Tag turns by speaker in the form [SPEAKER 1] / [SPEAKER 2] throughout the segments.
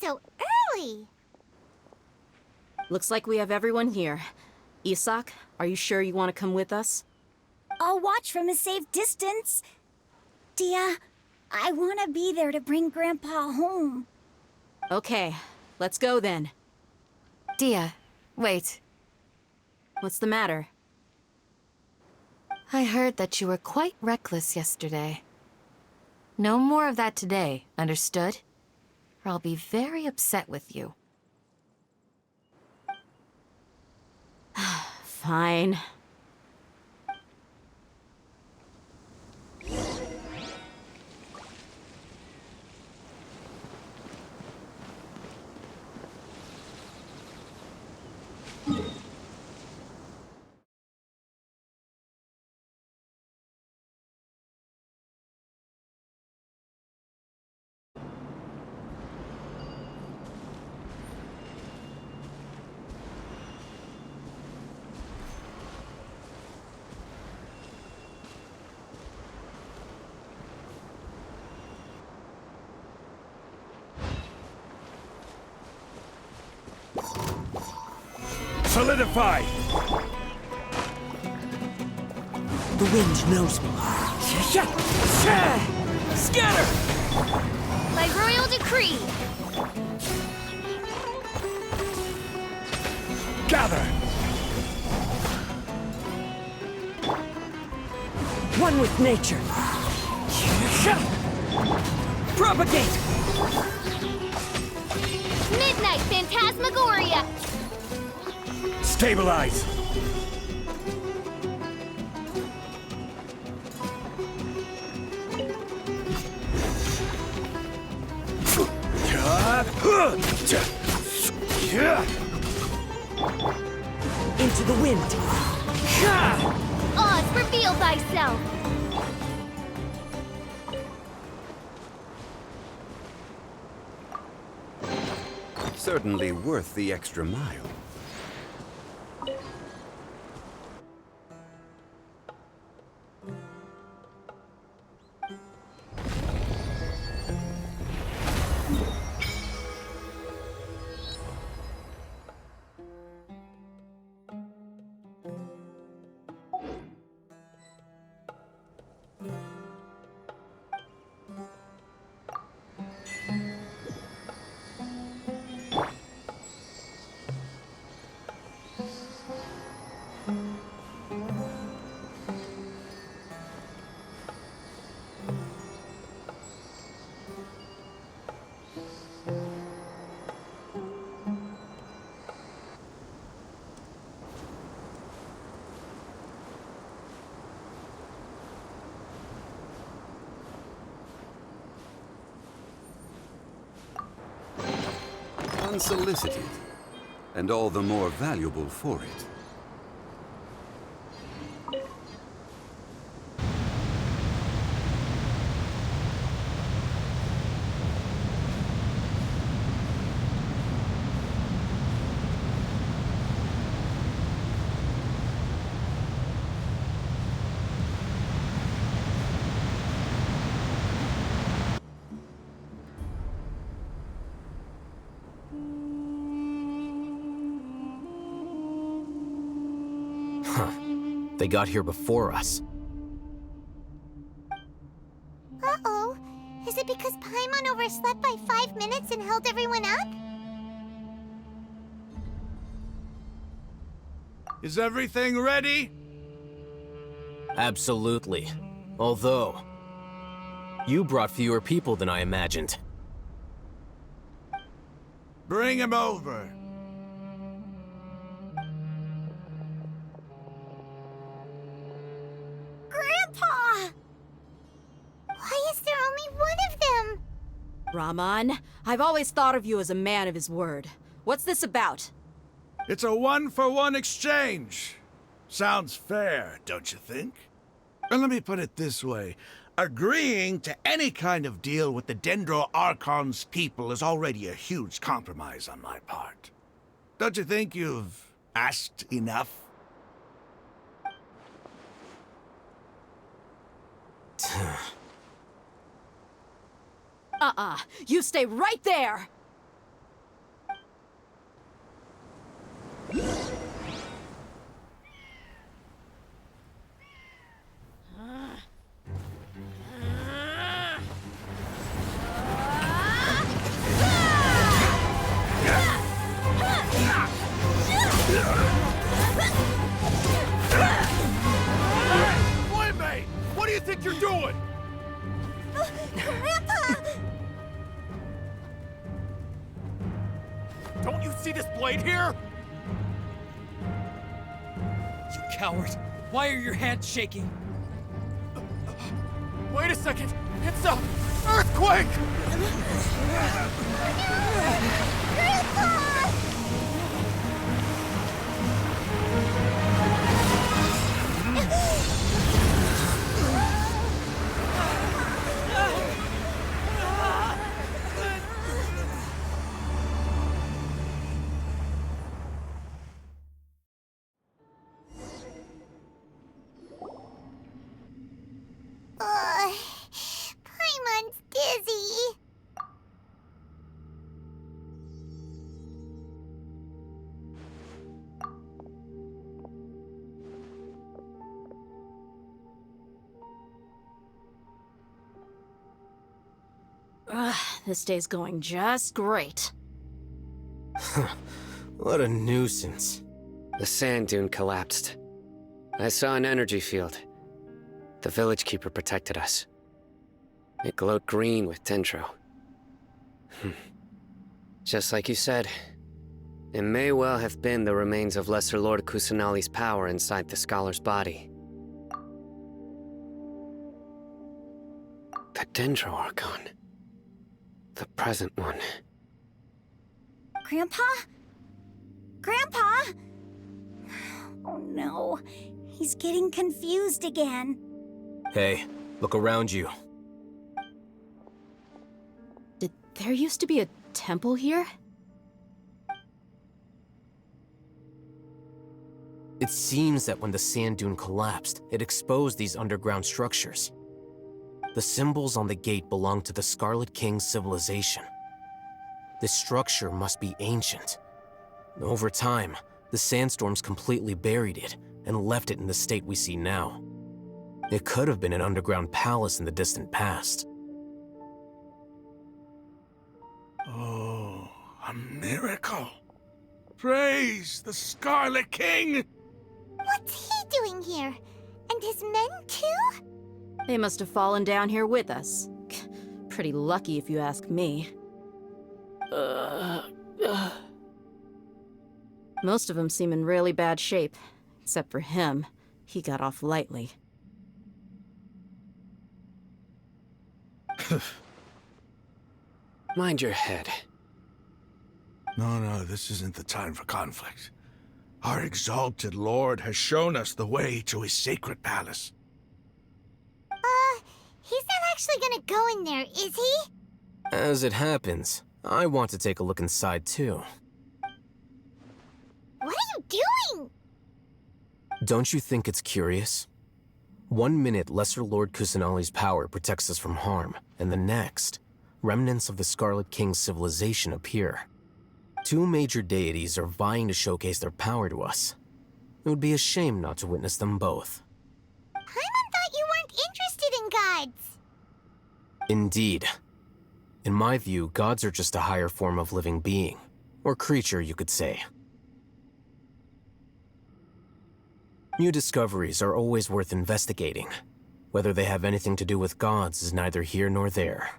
[SPEAKER 1] so early?
[SPEAKER 2] Looks like we have everyone here. Isak, are you sure you want to come with us?
[SPEAKER 3] I'll watch from a safe distance. Dia, I want to be there to bring Grandpa home.
[SPEAKER 2] Okay, let's go then.
[SPEAKER 4] Dia, wait.
[SPEAKER 2] What's the matter?
[SPEAKER 4] I heard that you were quite reckless yesterday. No more of that today, understood? Or I'll be very upset with you.
[SPEAKER 2] Fine.
[SPEAKER 5] Solidify!
[SPEAKER 6] The wind knows me.
[SPEAKER 5] Scatter!
[SPEAKER 1] By royal decree!
[SPEAKER 5] Gather!
[SPEAKER 6] One with nature. Propagate!
[SPEAKER 1] Midnight Phantasmagoria!
[SPEAKER 5] Stabilize!
[SPEAKER 6] Into the wind.
[SPEAKER 1] Oz, reveal thyself!
[SPEAKER 7] Certainly worth the extra mile. Unsolicited, and all the more valuable for it.
[SPEAKER 6] They got here before us.
[SPEAKER 1] Uh-oh. Is it because Paimon overslept by 5 minutes and held everyone up?
[SPEAKER 5] Is everything ready?
[SPEAKER 6] Absolutely. Although, you brought fewer people than I imagined.
[SPEAKER 5] Bring him over.
[SPEAKER 1] Grandpa! Why is there only one of them?
[SPEAKER 2] Rahman, I've always thought of you as a man of his word. What's this about?
[SPEAKER 5] It's a one-for-one exchange. Sounds fair, don't you think? And let me put it this way. Agreeing to any kind of deal with the Dendro Archon's people is already a huge compromise on my part. Don't you think you've asked enough?
[SPEAKER 2] You stay right there!
[SPEAKER 8] Playmate! What do you think you're doing?
[SPEAKER 3] Grandpa!
[SPEAKER 8] Don't you see this blade here?
[SPEAKER 9] You coward! Why are your hands shaking?
[SPEAKER 8] Wait a second! It's a earthquake!
[SPEAKER 1] Paimon's dizzy.
[SPEAKER 2] This day's going just great.
[SPEAKER 6] What a nuisance.
[SPEAKER 10] The sand dune collapsed. I saw an energy field. The village keeper protected us. It glowed green with dendro. Just like you said, it may well have been the remains of Lesser Lord Kusanali's power inside the scholar's body. The dendro archon. The present one.
[SPEAKER 3] Grandpa? Grandpa? Oh no, he's getting confused again.
[SPEAKER 6] Hey, look around you.
[SPEAKER 2] Did there used to be a temple here?
[SPEAKER 6] It seems that when the sand dune collapsed, it exposed these underground structures. The symbols on the gate belong to the Scarlet King's civilization. This structure must be ancient. Over time, the sandstorms completely buried it and left it in the state we see now. It could have been an underground palace in the distant past.
[SPEAKER 5] Oh, a miracle. Praise the Scarlet King!
[SPEAKER 1] What's he doing here? And his men too?
[SPEAKER 2] They must have fallen down here with us. Pretty lucky if you ask me. Most of them seem in really bad shape. Except for him. He got off lightly.
[SPEAKER 10] Mind your head.
[SPEAKER 5] No, this isn't the time for conflict. Our exalted lord has shown us the way to his sacred palace.
[SPEAKER 1] He's not actually gonna go in there, is he?
[SPEAKER 6] As it happens, I want to take a look inside too.
[SPEAKER 1] What are you doing?
[SPEAKER 6] Don't you think it's curious? 1 minute, Lesser Lord Kusanali's power protects us from harm, and the next, remnants of the Scarlet King's civilization appear. 2 major deities are vying to showcase their power to us. It would be a shame not to witness them both.
[SPEAKER 1] Paimon thought you weren't interested in gods.
[SPEAKER 6] Indeed. In my view, gods are just a higher form of living being, or creature, you could say. New discoveries are always worth investigating. Whether they have anything to do with gods is neither here nor there.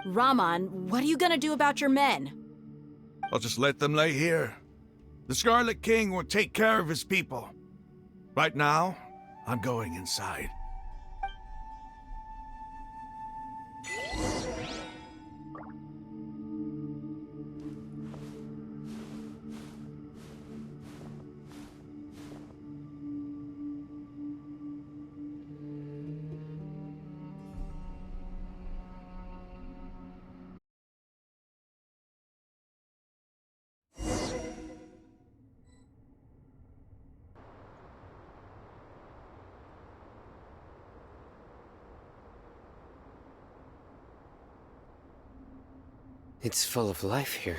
[SPEAKER 2] Raman, what are you gonna do about your men?
[SPEAKER 5] I'll just let them lay here. The Scarlet King will take care of his people. Right now, I'm going inside.
[SPEAKER 10] It's full of life here.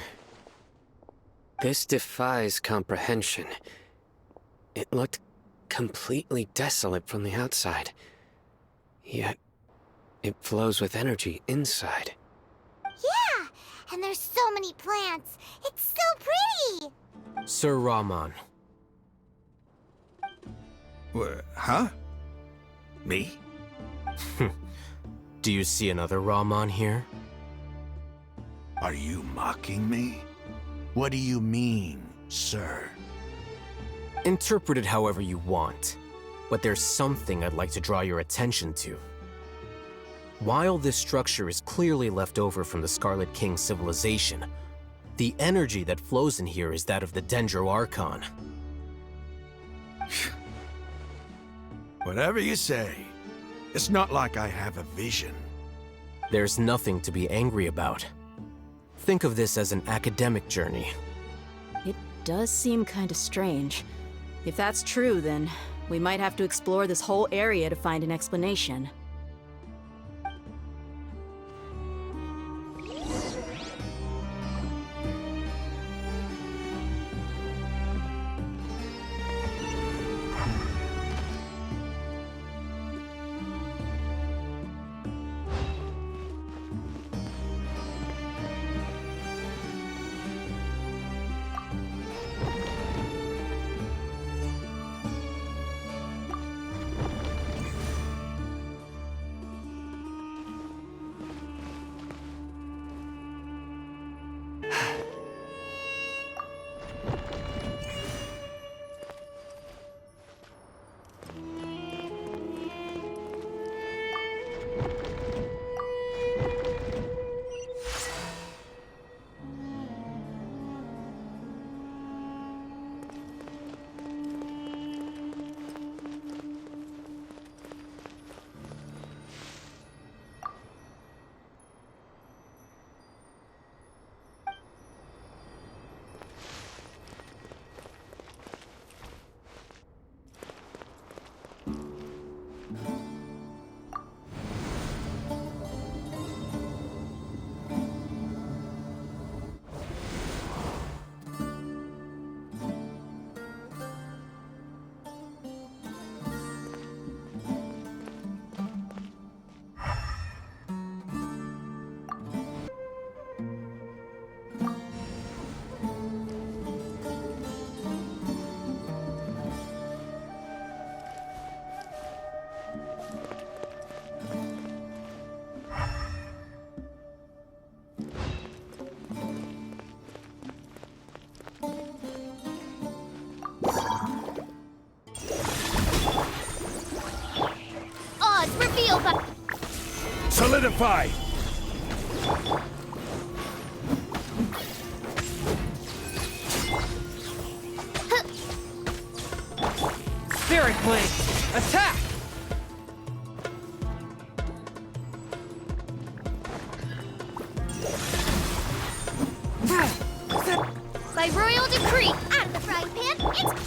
[SPEAKER 10] This defies comprehension. It looked completely desolate from the outside. Yet, it flows with energy inside.
[SPEAKER 1] Yeah, and there's so many plants. It's so pretty.
[SPEAKER 6] Sir Rahman.
[SPEAKER 5] Huh? Me?
[SPEAKER 6] Do you see another Rahman here?
[SPEAKER 5] Are you mocking me? What do you mean, sir?
[SPEAKER 6] Interpret it however you want, but there's something I'd like to draw your attention to. While this structure is clearly left over from the Scarlet King civilization, the energy that flows in here is that of the Dendro Archon.
[SPEAKER 5] Whatever you say. It's not like I have a vision.
[SPEAKER 6] There's nothing to be angry about. Think of this as an academic journey.
[SPEAKER 2] It does seem kind of strange. If that's true, then we might have to explore this whole area to find an explanation.
[SPEAKER 1] Oz, reveal the...
[SPEAKER 5] Solidify!
[SPEAKER 9] Spirit Blade! Attack!
[SPEAKER 1] By royal decree, out of the frying pan, it's...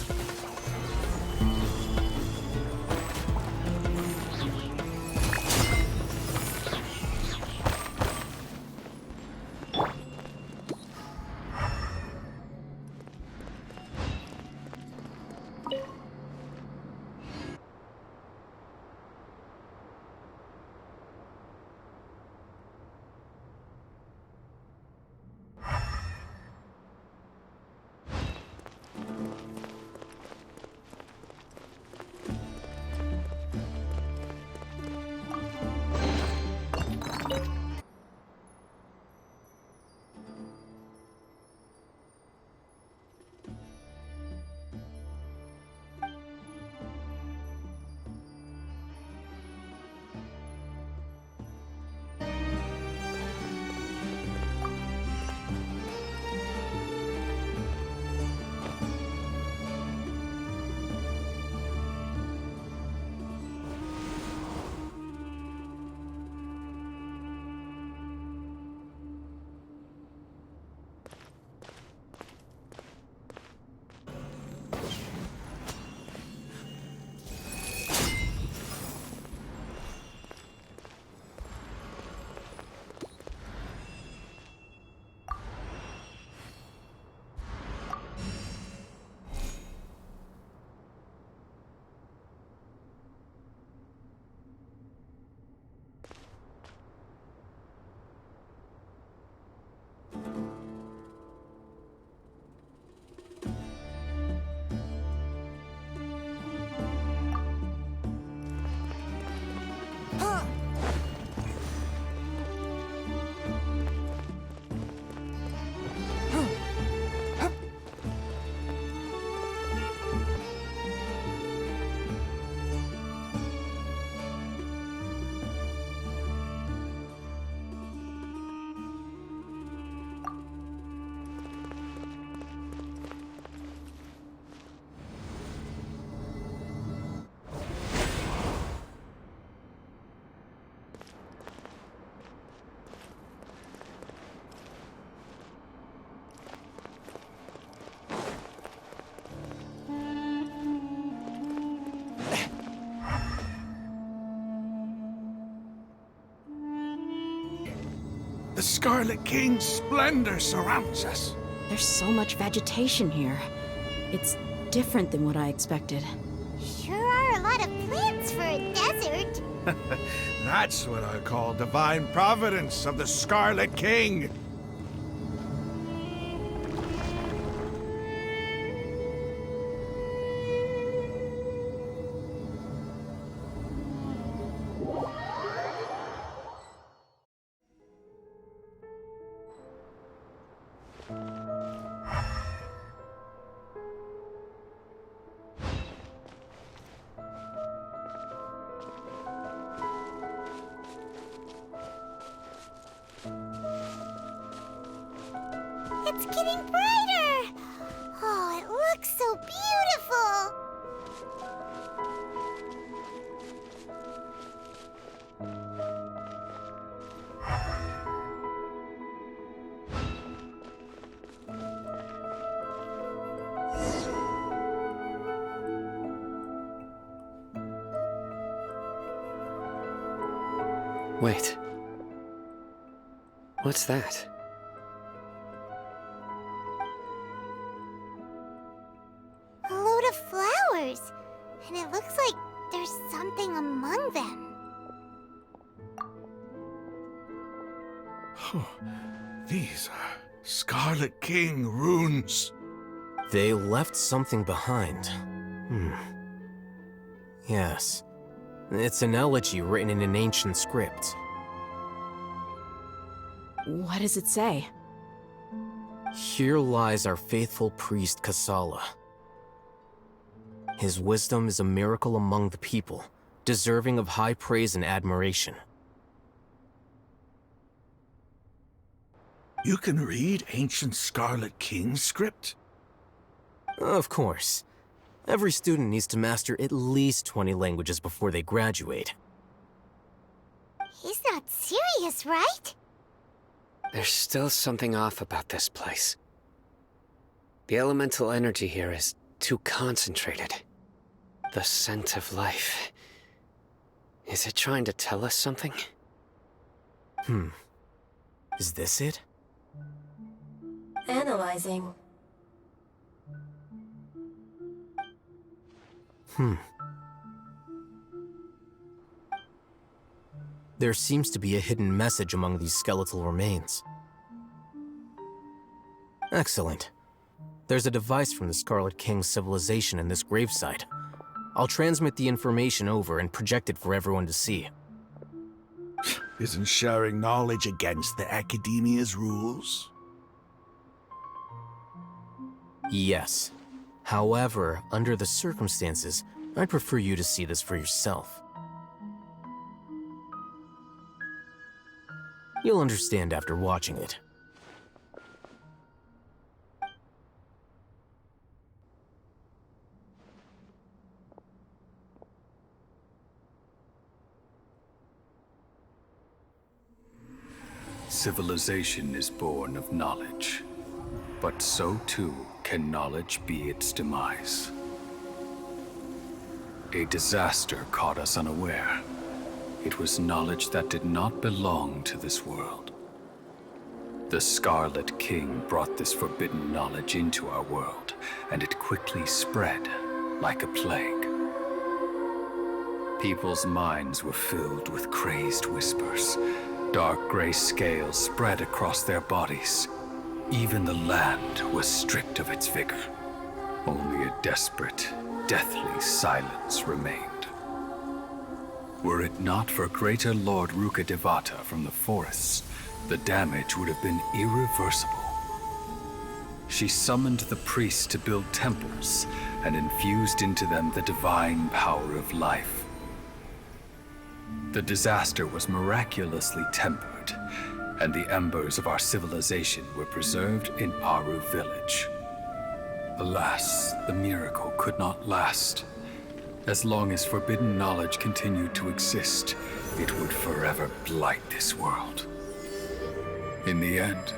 [SPEAKER 5] The Scarlet King's splendor surrounds us.
[SPEAKER 2] There's so much vegetation here. It's different than what I expected.
[SPEAKER 1] Sure are a lot of plants for a desert.
[SPEAKER 5] That's what I call divine providence of the Scarlet King.
[SPEAKER 1] It's getting brighter! Oh, it looks so beautiful!
[SPEAKER 10] Wait. What's that?
[SPEAKER 1] A load of flowers. And it looks like there's something among them.
[SPEAKER 5] These are Scarlet King runes.
[SPEAKER 6] They left something behind. Yes. It's an elegy written in an ancient script.
[SPEAKER 2] What does it say?
[SPEAKER 6] Here lies our faithful priest Kasala. His wisdom is a miracle among the people, deserving of high praise and admiration.
[SPEAKER 5] You can read ancient Scarlet King script?
[SPEAKER 6] Of course. Every student needs to master at least 20 languages before they graduate.
[SPEAKER 1] He's not serious, right?
[SPEAKER 10] There's still something off about this place. The elemental energy here is too concentrated. The scent of life. Is it trying to tell us something?
[SPEAKER 6] Is this it?
[SPEAKER 11] Analyzing.
[SPEAKER 6] There seems to be a hidden message among these skeletal remains. Excellent. There's a device from the Scarlet King's civilization in this gravesite. I'll transmit the information over and project it for everyone to see.
[SPEAKER 5] Isn't sharing knowledge against the Academia's rules?
[SPEAKER 6] Yes. However, under the circumstances, I'd prefer you to see this for yourself. You'll understand after watching it.
[SPEAKER 12] Civilization is born of knowledge, but so too can knowledge be its demise. A disaster caught us unaware. It was knowledge that did not belong to this world. The Scarlet King brought this forbidden knowledge into our world, and it quickly spread like a plague. People's minds were filled with crazed whispers. Dark gray scales spread across their bodies. Even the land was stripped of its vigor. Only a desperate, deathly silence remained. Were it not for greater Lord Rukkhadevata from the forests, the damage would have been irreversible. She summoned the priests to build temples and infused into them the divine power of life. The disaster was miraculously tempered, and the embers of our civilization were preserved in Aru village. Alas, the miracle could not last. As long as forbidden knowledge continued to exist, it would forever blight this world. In the end,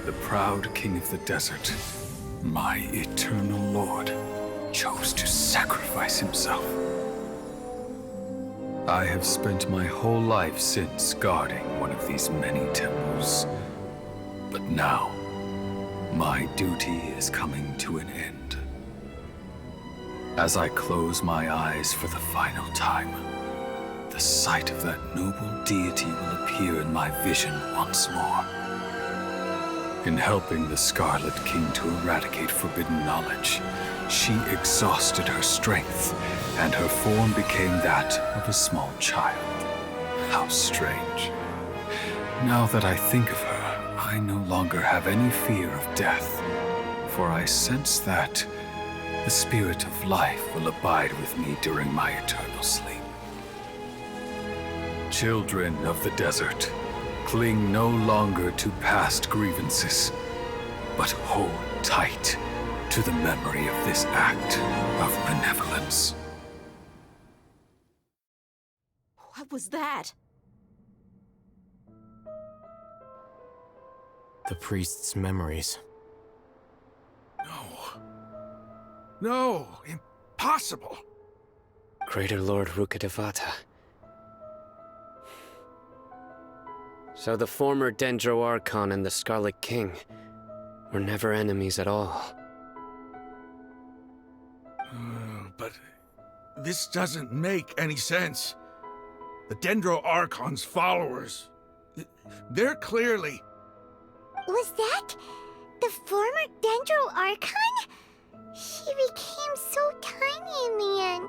[SPEAKER 12] the proud king of the desert, my eternal lord, chose to sacrifice himself. I have spent my whole life since guarding one of these many temples. But now, my duty is coming to an end. As I close my eyes for the final time, the sight of that noble deity will appear in my vision once more. In helping the Scarlet King to eradicate forbidden knowledge, she exhausted her strength, and her form became that of a small child. How strange. Now that I think of her, I no longer have any fear of death, for I sense that the spirit of life will abide with me during my eternal sleep. Children of the desert, cling no longer to past grievances, but hold tight to the memory of this act of benevolence.
[SPEAKER 2] What was that?
[SPEAKER 6] The priest's memories.
[SPEAKER 5] No, impossible.
[SPEAKER 10] Greater Lord Rukkhadevata. So the former Dendro Archon and the Scarlet King were never enemies at all.
[SPEAKER 5] But this doesn't make any sense. The Dendro Archon's followers, they're clearly...
[SPEAKER 1] Was that the former Dendro Archon? She became so tiny in the end.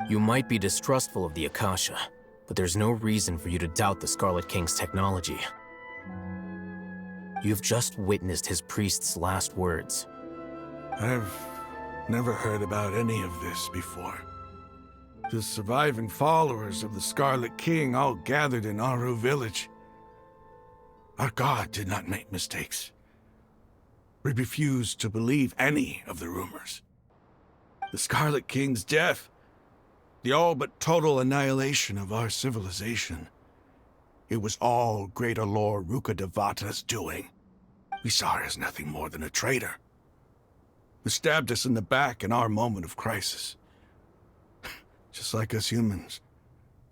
[SPEAKER 6] You might be distrustful of the Akasha, but there's no reason for you to doubt the Scarlet King's technology. You've just witnessed his priest's last words.
[SPEAKER 5] I've never heard about any of this before. The surviving followers of the Scarlet King all gathered in Aru village. Our god did not make mistakes. We refused to believe any of the rumors. The Scarlet King's death, the all but total annihilation of our civilization, it was all Greater Lord Rukkhadevata's doing. We saw her as nothing more than a traitor, who stabbed us in the back in our moment of crisis. Just like us humans,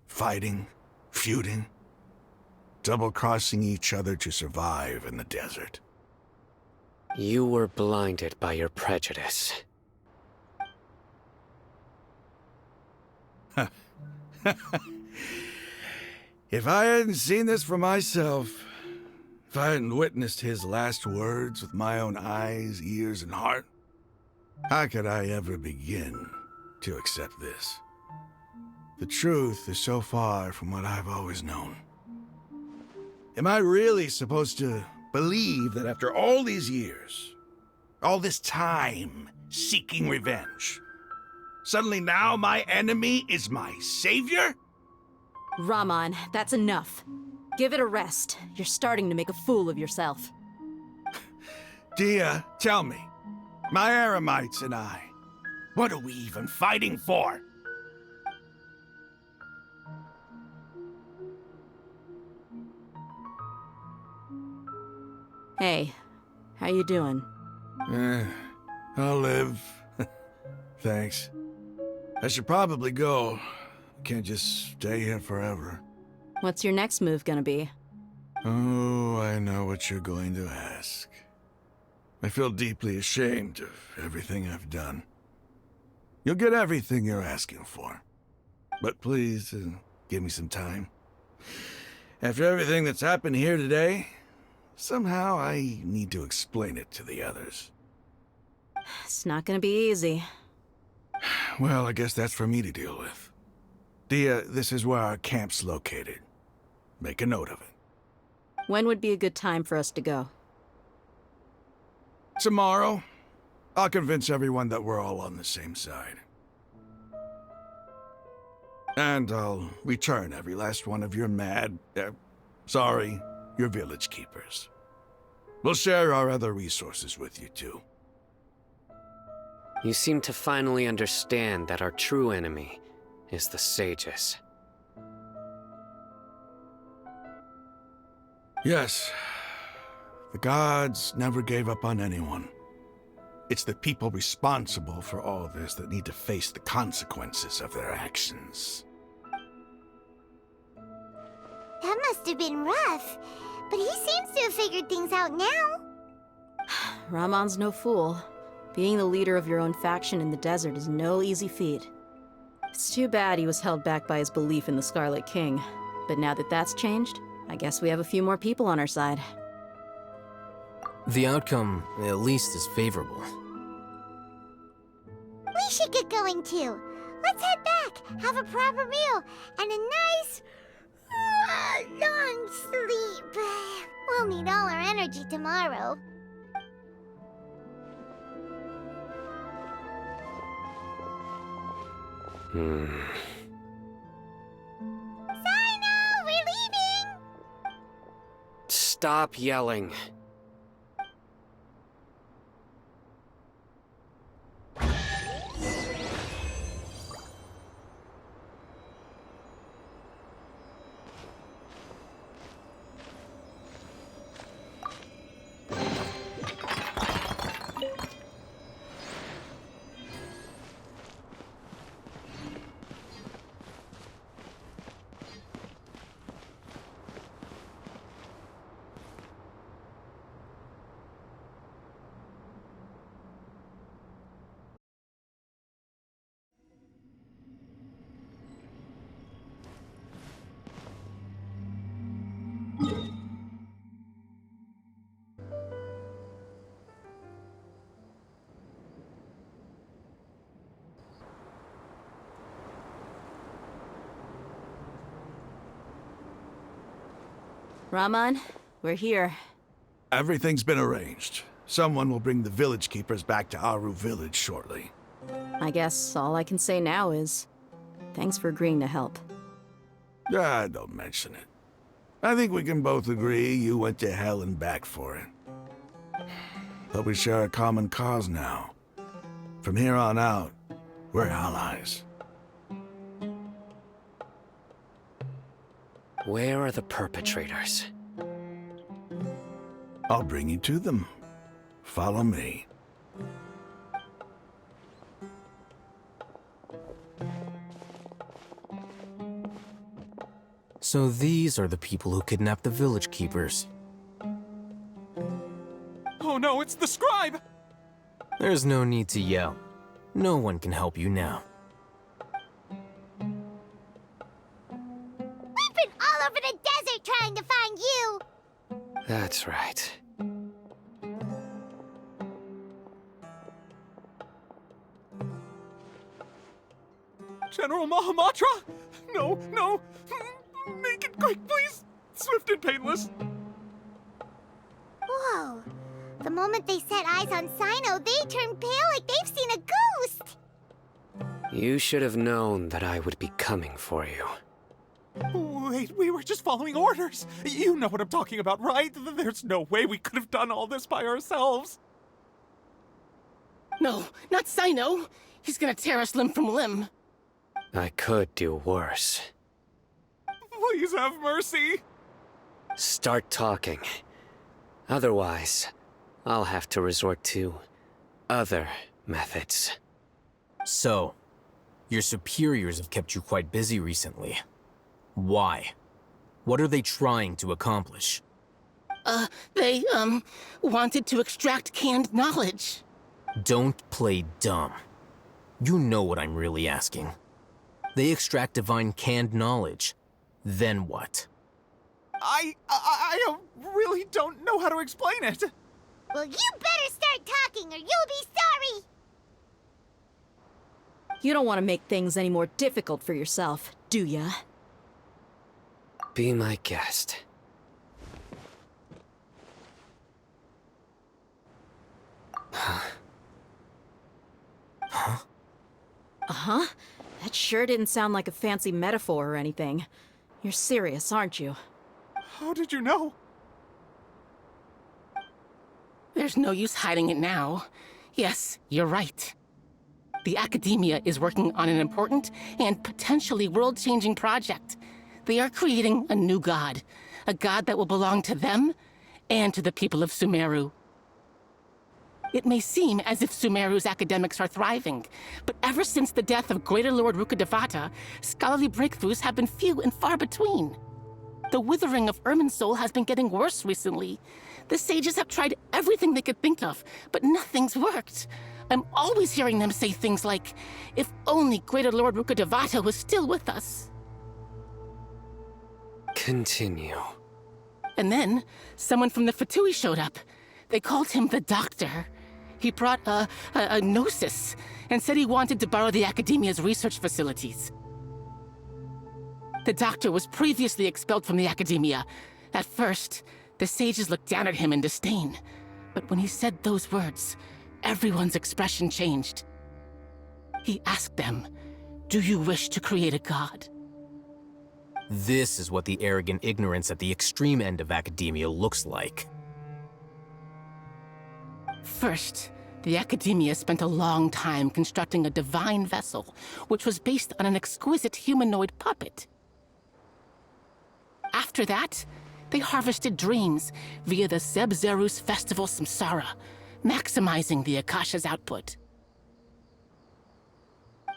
[SPEAKER 5] fighting, feuding, double-crossing each other to survive in the desert.
[SPEAKER 10] You were blinded by your prejudice.
[SPEAKER 5] If I hadn't seen this for myself, if I hadn't witnessed his last words with my own eyes, ears, and heart, how could I ever begin to accept this? The truth is so far from what I've always known. Am I really supposed to believe that after all these years, all this time seeking revenge, suddenly now my enemy is my savior?
[SPEAKER 2] Raman, that's enough. Give it a rest. You're starting to make a fool of yourself.
[SPEAKER 5] Dia, tell me, my Eremites and I, what are we even fighting for?
[SPEAKER 2] Hey, how you doing?
[SPEAKER 5] I'll live. Thanks. I should probably go. Can't just stay here forever.
[SPEAKER 2] What's your next move gonna be?
[SPEAKER 5] Oh, I know what you're going to ask. I feel deeply ashamed of everything I've done. You'll get everything you're asking for. But please, give me some time. After everything that's happened here today, somehow I need to explain it to the others.
[SPEAKER 2] It's not gonna be easy.
[SPEAKER 5] Well, I guess that's for me to deal with. Dia, this is where our camp's located. Make a note of it.
[SPEAKER 2] When would be a good time for us to go?
[SPEAKER 5] Tomorrow. I'll convince everyone that we're all on the same side. And I'll return every last one of your your village keepers. We'll share our other resources with you, too.
[SPEAKER 10] You seem to finally understand that our true enemy is the sages.
[SPEAKER 5] Yes. The gods never gave up on anyone. It's the people responsible for all this that need to face the consequences of their actions.
[SPEAKER 1] That must have been rough, but he seems to have figured things out now.
[SPEAKER 2] Ramon's no fool. Being the leader of your own faction in the desert is no easy feat. It's too bad he was held back by his belief in the Scarlet King. But now that that's changed, I guess we have a few more people on our side.
[SPEAKER 6] The outcome, at least, is favorable.
[SPEAKER 1] We should get going too. Let's head back, have a proper meal, and a nice, long sleep. We'll need all our energy tomorrow. Sino, we're leaving!
[SPEAKER 10] Stop yelling.
[SPEAKER 2] Ramon, we're here.
[SPEAKER 5] Everything's been arranged. Someone will bring the village keepers back to Aru village shortly.
[SPEAKER 2] I guess all I can say now is, thanks for agreeing to help.
[SPEAKER 5] Don't mention it. I think we can both agree you went to hell and back for it. But we share a common cause now. From here on out, we're allies.
[SPEAKER 10] Where are the perpetrators?
[SPEAKER 5] I'll bring you to them. Follow me.
[SPEAKER 6] So these are the people who kidnapped the village keepers.
[SPEAKER 9] Oh no, it's the scribe!
[SPEAKER 6] There's no need to yell. No one can help you now.
[SPEAKER 1] We've been all over the desert trying to find you!
[SPEAKER 10] That's right.
[SPEAKER 8] General Mahamatra? No, no! Make it quick, please! Swift and painless!
[SPEAKER 1] Whoa. The moment they set eyes on Sino, they turned pale like they've seen a ghost!
[SPEAKER 10] You should have known that I would be coming for you.
[SPEAKER 8] Wait, we were just following orders! You know what I'm talking about, right? There's no way we could have done all this by ourselves!
[SPEAKER 11] No, not Sino! He's gonna tear us limb from limb!
[SPEAKER 10] I could do worse.
[SPEAKER 8] Please have mercy!
[SPEAKER 10] Start talking. Otherwise, I'll have to resort to other methods.
[SPEAKER 6] So, your superiors have kept you quite busy recently. Why? What are they trying to accomplish?
[SPEAKER 11] They, wanted to extract canned knowledge.
[SPEAKER 6] Don't play dumb. You know what I'm really asking. They extract divine canned knowledge. Then what?
[SPEAKER 8] I really don't know how to explain it.
[SPEAKER 1] Well, you better start talking or you'll be sorry!
[SPEAKER 2] You don't want to make things any more difficult for yourself, do ya?
[SPEAKER 10] Be my guest.
[SPEAKER 2] Uh-huh? That sure didn't sound like a fancy metaphor or anything. You're serious, aren't you?
[SPEAKER 8] How did you know?
[SPEAKER 11] There's no use hiding it now. Yes, you're right. The Academia is working on an important and potentially world-changing project. They are creating a new god. A god that will belong to them and to the people of Sumeru. It may seem as if Sumeru's academics are thriving, but ever since the death of Greater Lord Rukkhadevata, scholarly breakthroughs have been few and far between. The withering of Irminsul has been getting worse recently. The sages have tried everything they could think of, but nothing's worked. I'm always hearing them say things like, if only Greater Lord Rukkhadevata was still with us.
[SPEAKER 10] Continue.
[SPEAKER 11] And then, someone from the Fatui showed up. They called him the Doctor. He brought a gnosis and said he wanted to borrow the Academia's research facilities. The Doctor was previously expelled from the Academia. At first, the sages looked down at him in disdain. But when he said those words, everyone's expression changed. He asked them, "Do you wish to create a god?"
[SPEAKER 6] This is what the arrogant ignorance at the extreme end of academia looks like.
[SPEAKER 11] First, the Academia spent a long time constructing a divine vessel, which was based on an exquisite humanoid puppet. After that, they harvested dreams via the Zeb-Zerus Festival Samsara, maximizing the Akasha's output.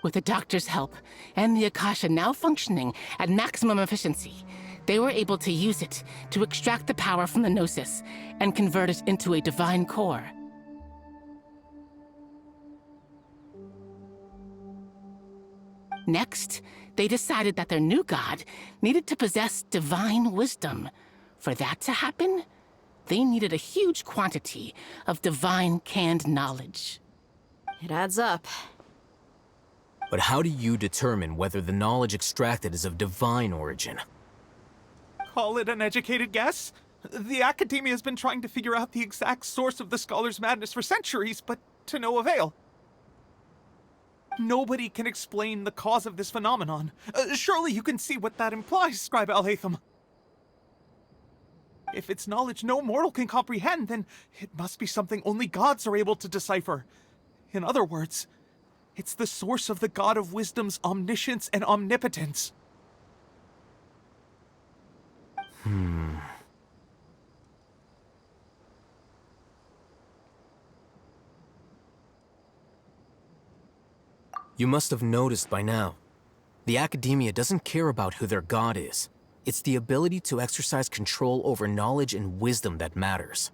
[SPEAKER 11] With the Doctor's help, and the Akasha now functioning at maximum efficiency, they were able to use it to extract the power from the Gnosis and convert it into a divine core. Next, they decided that their new god needed to possess divine wisdom. For that to happen, they needed a huge quantity of divine canned knowledge.
[SPEAKER 2] It adds up.
[SPEAKER 6] But how do you determine whether the knowledge extracted is of divine origin?
[SPEAKER 8] Call it an educated guess? The Academia has been trying to figure out the exact source of the Scholar's madness for centuries, but to no avail. Nobody can explain the cause of this phenomenon. Surely you can see what that implies, Scribe Alhaitham. If it's knowledge no mortal can comprehend, then it must be something only gods are able to decipher. In other words, it's the source of the God of Wisdom's omniscience and omnipotence.
[SPEAKER 6] You must have noticed by now. The Academia doesn't care about who their god is. It's the ability to exercise control over knowledge and wisdom that matters.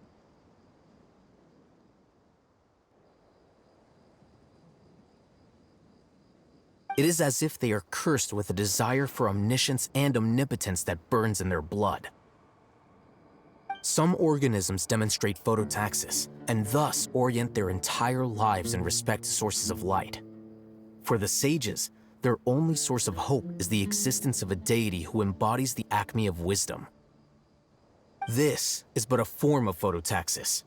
[SPEAKER 6] It is as if they are cursed with a desire for omniscience and omnipotence that burns in their blood. Some organisms demonstrate phototaxis, and thus orient their entire lives in respect to sources of light. For the sages, their only source of hope is the existence of a deity who embodies the acme of wisdom. This is but a form of phototaxis.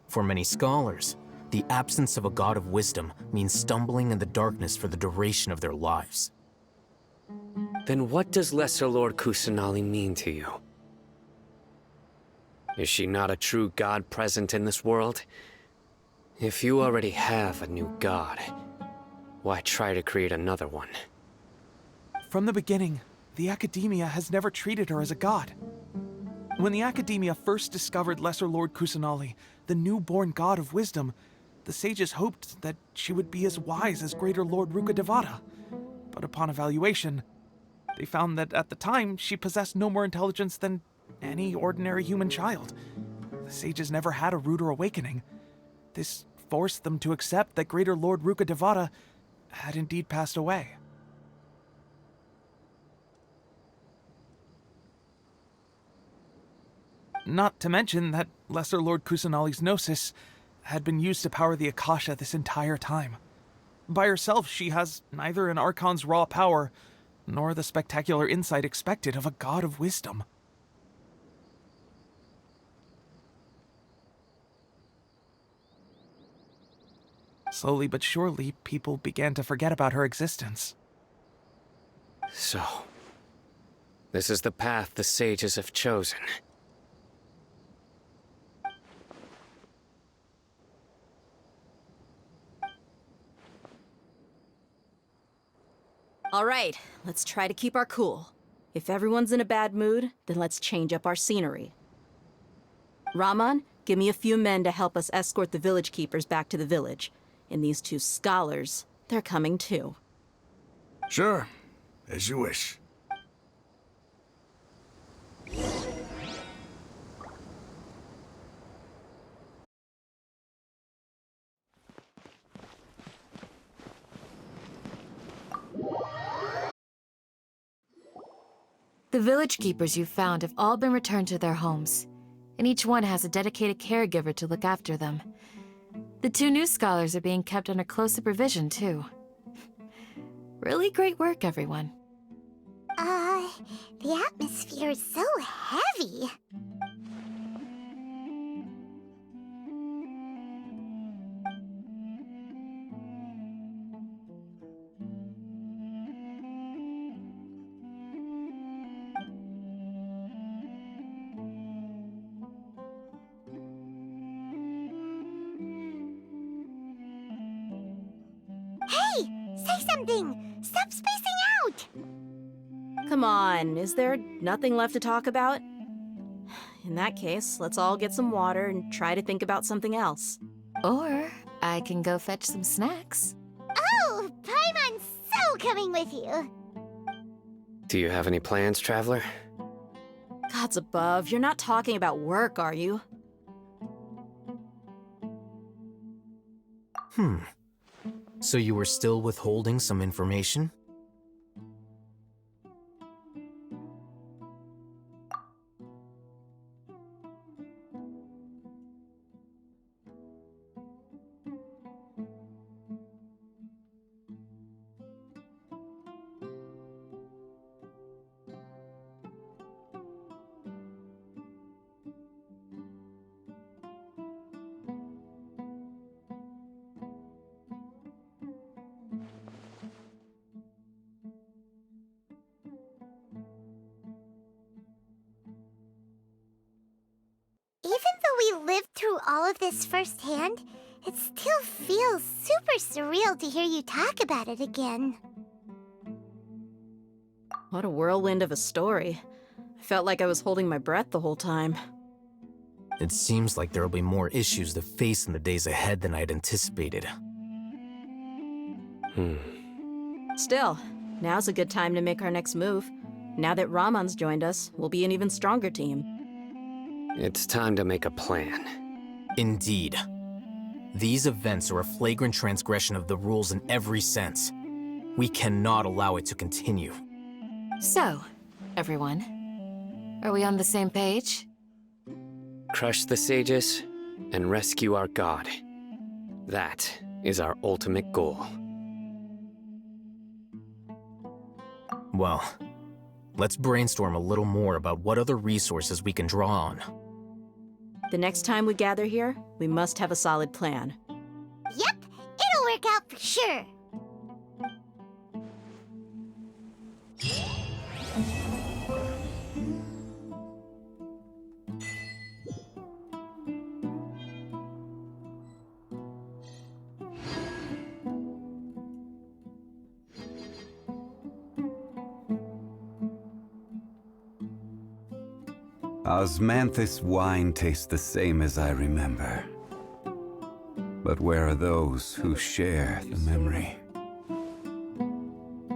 [SPEAKER 6] For many scholars, the absence of a god of wisdom means stumbling in the darkness for the duration of their lives.
[SPEAKER 10] Then what does Lesser Lord Kusanali mean to you? Is she not a true god present in this world? If you already have a new god, why try to create another one?
[SPEAKER 8] From the beginning, the Academia has never treated her as a god. When the Academia first discovered Lesser Lord Kusanali, the newborn god of wisdom, the sages hoped that she would be as wise as Greater Lord Rukkhadevata. But upon evaluation, they found that at the time, she possessed no more intelligence than any ordinary human child. The sages never had a ruder awakening. This forced them to accept that Greater Lord Rukkhadevata had indeed passed away. Not to mention that Lesser Lord Kusanali's Gnosis had been used to power the Akasha this entire time. By herself, she has neither an Archon's raw power, nor the spectacular insight expected of a god of wisdom. Slowly but surely, people began to forget about her existence.
[SPEAKER 10] So, this is the path the sages have chosen.
[SPEAKER 2] All right, let's try to keep our cool. If everyone's in a bad mood, then let's change up our scenery. Raman, give me a few men to help us escort the village keepers back to the village. And these two scholars, they're coming too.
[SPEAKER 5] Sure, as you wish.
[SPEAKER 4] The village keepers you found have all been returned to their homes, and each one has a dedicated caregiver to look after them. The two new scholars are being kept under close supervision, too. Really great work, everyone.
[SPEAKER 1] The atmosphere is so heavy. Hey! Say something! Stop spacing out!
[SPEAKER 2] Come on, is there nothing left to talk about? In that case, let's all get some water and try to think about something else.
[SPEAKER 4] Or I can go fetch some snacks.
[SPEAKER 1] Oh! Paimon's so coming with you!
[SPEAKER 10] Do you have any plans, traveler?
[SPEAKER 2] Gods above, you're not talking about work, are you?
[SPEAKER 6] So you were still withholding some information?
[SPEAKER 1] Even though we lived through all of this firsthand, it still feels super surreal to hear you talk about it again.
[SPEAKER 2] What a whirlwind of a story. I felt like I was holding my breath the whole time.
[SPEAKER 6] It seems like there'll be more issues to face in the days ahead than I'd anticipated.
[SPEAKER 2] Still, now's a good time to make our next move. Now that Raman's joined us, we'll be an even stronger team.
[SPEAKER 10] It's time to make a plan.
[SPEAKER 6] Indeed. These events are a flagrant transgression of the rules in every sense. We cannot allow it to continue.
[SPEAKER 4] So, everyone, are we on the same page?
[SPEAKER 10] Crush the sages and rescue our god. That is our ultimate goal.
[SPEAKER 6] Well, let's brainstorm a little more about what other resources we can draw on.
[SPEAKER 2] The next time we gather here, we must have a solid plan.
[SPEAKER 1] Yep, it'll work out for sure.
[SPEAKER 7] Osmanthus wine tastes the same as I remember. But where are those who share the memory?